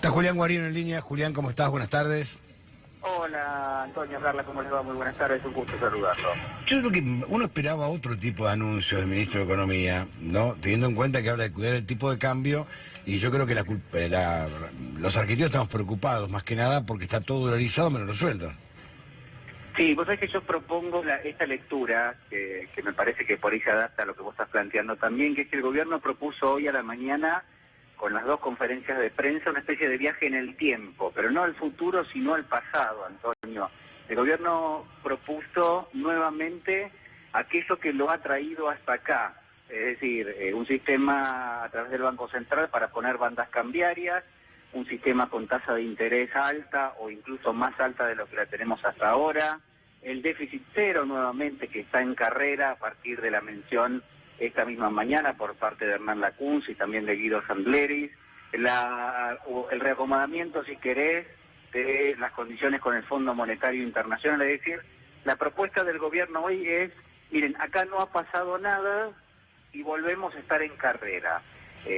Está Julián Guarino en línea. Julián, ¿cómo estás? Buenas tardes. Hola, Antonio, Carla, ¿cómo les va? Muy buenas tardes, un gusto saludarlo. Yo creo que uno esperaba otro tipo de anuncio del ministro de Economía, ¿no? Teniendo en cuenta que habla de cuidar el tipo de cambio, y yo creo que los argentinos estamos preocupados más que nada porque está todo dolarizado menos los sueldos. Sí, vos sabés que yo propongo esta lectura, que me parece que por ahí se adapta a lo que vos estás planteando también, que es que el gobierno propuso hoy a la mañana, con las dos conferencias de prensa, una especie de viaje en el tiempo, pero no al futuro, sino al pasado, Antonio. El gobierno propuso nuevamente aquello que lo ha traído hasta acá, es decir, un sistema a través del Banco Central para poner bandas cambiarias, un sistema con tasa de interés alta o incluso más alta de lo que la tenemos hasta ahora, el déficit cero nuevamente que está en carrera a partir de la mención esta misma mañana por parte de Hernán Lacunza y también de Guido Sandleris, el reacomodamiento, si querés, de las condiciones con el Fondo Monetario Internacional. Es decir, la propuesta del gobierno hoy es, miren, acá no ha pasado nada y volvemos a estar en carrera.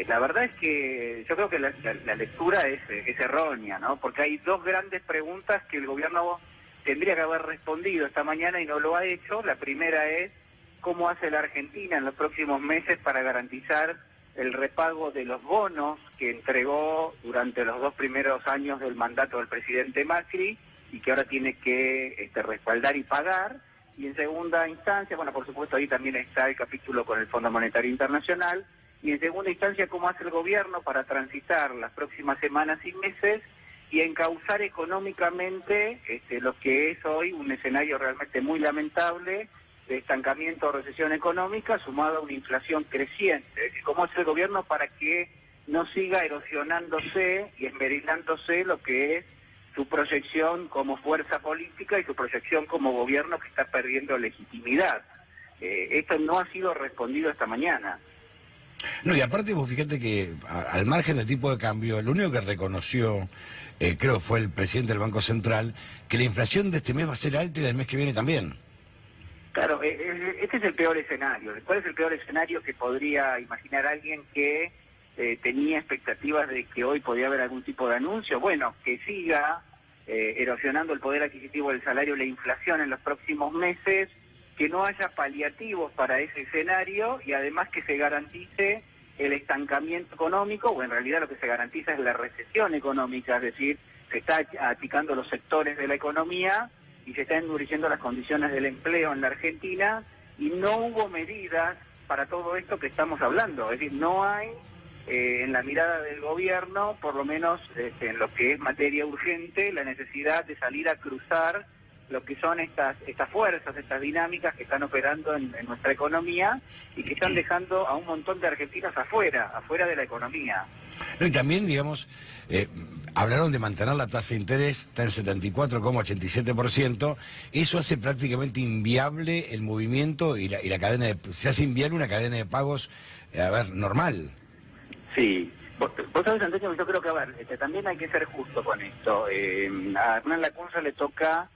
La verdad es que yo creo que la lectura es errónea, ¿no? Porque hay dos grandes preguntas que el gobierno tendría que haber respondido esta mañana y no lo ha hecho. La primera es, ¿cómo hace la Argentina en los próximos meses para garantizar el repago de los bonos que entregó durante los 2 primeros años del mandato del presidente Macri y que ahora tiene que respaldar y pagar? Y en segunda instancia, bueno, por supuesto ahí también está el capítulo con el Fondo Monetario Internacional, y en segunda instancia, ¿cómo hace el gobierno para transitar las próximas semanas y meses y encauzar económicamente lo que es hoy un escenario realmente muy lamentable de estancamiento o recesión económica sumado a una inflación creciente? ¿Cómo hace el gobierno para que no siga erosionándose y esmerilándose lo que es su proyección como fuerza política y su proyección como gobierno que está perdiendo legitimidad? Esto no ha sido respondido esta mañana. No, y aparte vos fíjate que al margen del tipo de cambio, lo único que reconoció, creo fue el presidente del Banco Central, que la inflación de este mes va a ser alta y el mes que viene también. Claro, este es el peor escenario. ¿Cuál es el peor escenario que podría imaginar alguien que tenía expectativas de que hoy podía haber algún tipo de anuncio? Bueno, que siga erosionando el poder adquisitivo del salario, la inflación en los próximos meses, que no haya paliativos para ese escenario y además que se garantice el estancamiento económico, o en realidad lo que se garantiza es la recesión económica, es decir, se está achicando los sectores de la economía y se están endureciendo las condiciones del empleo en la Argentina, y no hubo medidas para todo esto que estamos hablando. Es decir, no hay en la mirada del gobierno, por lo menos en lo que es materia urgente, la necesidad de salir a cruzar lo que son estas fuerzas, estas dinámicas que están operando en nuestra economía y que están dejando a un montón de argentinos afuera de la economía. No, y también, digamos, hablaron de mantener la tasa de interés, está en 74,87%, eso hace prácticamente inviable el movimiento y la cadena se hace inviable una cadena de pagos, normal. Sí. Vos sabés, Antonio, yo creo que, también hay que ser justo con esto. A Hernán Lacunza le toca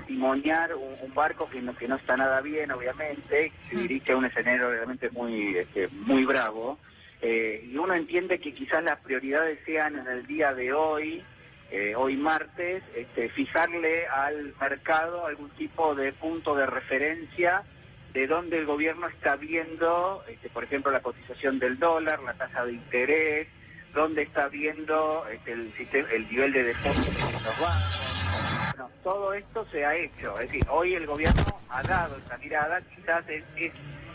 timonear un barco que no está nada bien, obviamente, que se dirige a un escenario realmente muy bravo, y uno entiende que quizás las prioridades sean en el día de hoy, hoy martes, fijarle al mercado algún tipo de punto de referencia de donde el gobierno está viendo, por ejemplo, la cotización del dólar, la tasa de interés, donde está viendo el nivel de depósitos en los bancos. Bueno, todo esto se ha hecho, es decir, hoy el gobierno ha dado esa mirada, quizás es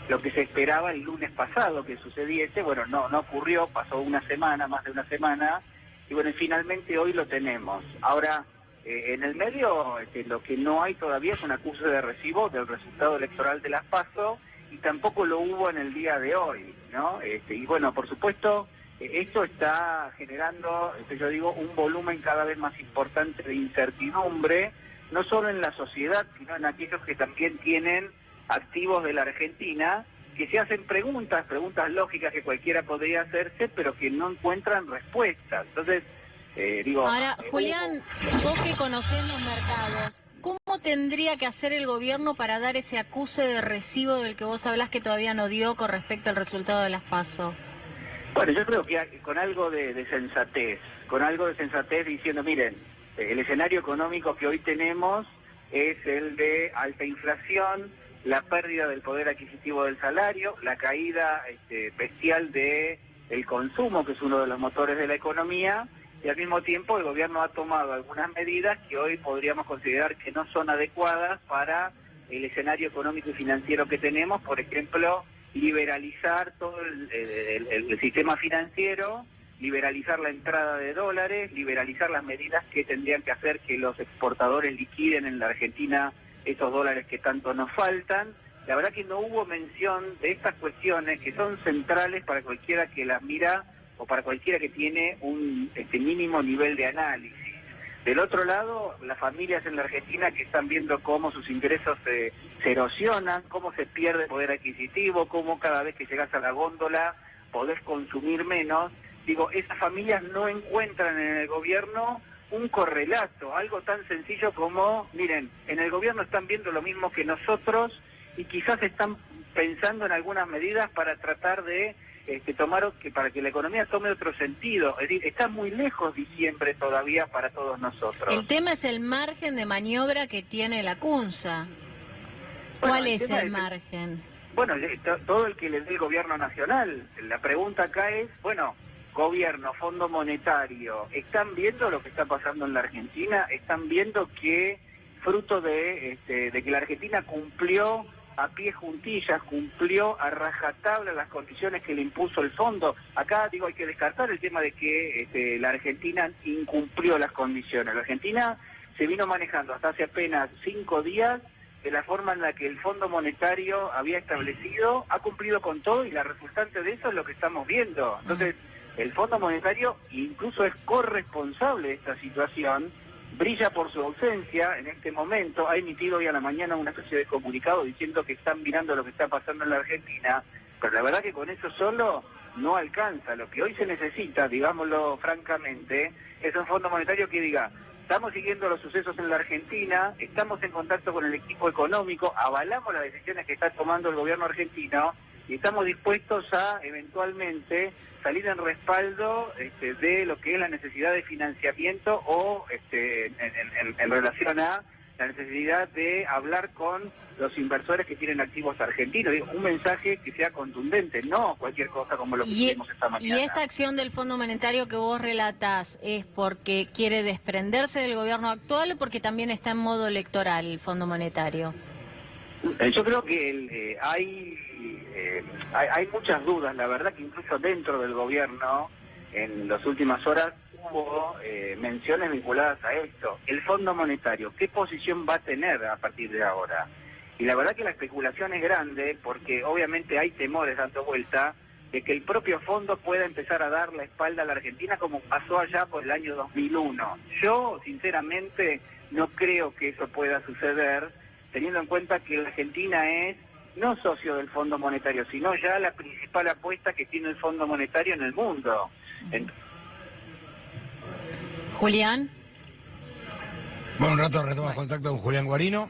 lo que se esperaba el lunes pasado que sucediese. Bueno, no ocurrió, pasó una semana, más de una semana, y bueno, y finalmente hoy lo tenemos. Ahora, en el medio, lo que no hay todavía es un acuse de recibo del resultado electoral de las PASO, y tampoco lo hubo en el día de hoy, ¿no? Y bueno, por supuesto, esto está generando, yo digo, un volumen cada vez más importante de incertidumbre, no solo en la sociedad, sino en aquellos que también tienen activos de la Argentina, que se hacen preguntas lógicas que cualquiera podría hacerse, pero que no encuentran respuestas. Entonces, Ahora, Julián, vos que conocés los mercados, ¿cómo tendría que hacer el gobierno para dar ese acuse de recibo del que vos hablás que todavía no dio con respecto al resultado de las PASO? Bueno, yo creo que con algo de sensatez, con algo de sensatez diciendo, miren, el escenario económico que hoy tenemos es el de alta inflación, la pérdida del poder adquisitivo del salario, la caída bestial de el consumo, que es uno de los motores de la economía, y al mismo tiempo el gobierno ha tomado algunas medidas que hoy podríamos considerar que no son adecuadas para el escenario económico y financiero que tenemos. Por ejemplo, liberalizar todo el sistema financiero, liberalizar la entrada de dólares, liberalizar las medidas que tendrían que hacer que los exportadores liquiden en la Argentina esos dólares que tanto nos faltan. La verdad que no hubo mención de estas cuestiones que son centrales para cualquiera que las mira o para cualquiera que tiene un mínimo nivel de análisis. Del otro lado, las familias en la Argentina que están viendo cómo sus ingresos se erosionan, cómo se pierde poder adquisitivo, cómo cada vez que llegas a la góndola podés consumir menos. Digo, esas familias no encuentran en el gobierno un correlato, algo tan sencillo como, miren, en el gobierno están viendo lo mismo que nosotros y quizás están pensando en algunas medidas para tratar de para que la economía tome otro sentido. Es decir, está muy lejos diciembre todavía para todos nosotros. El tema es el margen de maniobra que tiene la CUNSA. ¿Cuál Bueno, es el margen? Bueno, todo el que le dé el gobierno nacional. La pregunta acá es, bueno, gobierno, Fondo Monetario, ¿están viendo lo que está pasando en la Argentina? ¿Están viendo que fruto de que la Argentina cumplió a pie juntillas, cumplió a rajatabla las condiciones que le impuso el fondo? Acá, digo, hay que descartar el tema de que la Argentina incumplió las condiciones. La Argentina se vino manejando hasta hace apenas 5 días de la forma en la que el Fondo Monetario había establecido, ha cumplido con todo y la resultante de eso es lo que estamos viendo. Entonces, el Fondo Monetario incluso es corresponsable de esta situación, brilla por su ausencia en este momento, ha emitido hoy a la mañana una especie de comunicado diciendo que están mirando lo que está pasando en la Argentina, pero la verdad que con eso solo no alcanza. Lo que hoy se necesita, digámoslo francamente, es un Fondo Monetario que diga, estamos siguiendo los sucesos en la Argentina, estamos en contacto con el equipo económico, avalamos las decisiones que está tomando el gobierno argentino y estamos dispuestos a eventualmente salir en respaldo de lo que es la necesidad de financiamiento o en relación a la necesidad de hablar con los inversores que tienen activos argentinos. Digo, un mensaje que sea contundente, no cualquier cosa como lo que vimos esta mañana. ¿Y esta acción del Fondo Monetario que vos relatás es porque quiere desprenderse del gobierno actual o porque también está en modo electoral el Fondo Monetario? Yo creo que hay muchas dudas. La verdad que incluso dentro del gobierno, en las últimas horas, hubo menciones vinculadas a esto. El Fondo Monetario, ¿qué posición va a tener a partir de ahora? Y la verdad que la especulación es grande porque obviamente hay temores dando vuelta de que el propio fondo pueda empezar a dar la espalda a la Argentina como pasó allá por el año 2001. Yo, sinceramente, no creo que eso pueda suceder, teniendo en cuenta que la Argentina es no socio del Fondo Monetario, sino ya la principal apuesta que tiene el Fondo Monetario en el mundo. Julián. Bueno, un rato retomamos contacto con Julián Guarino.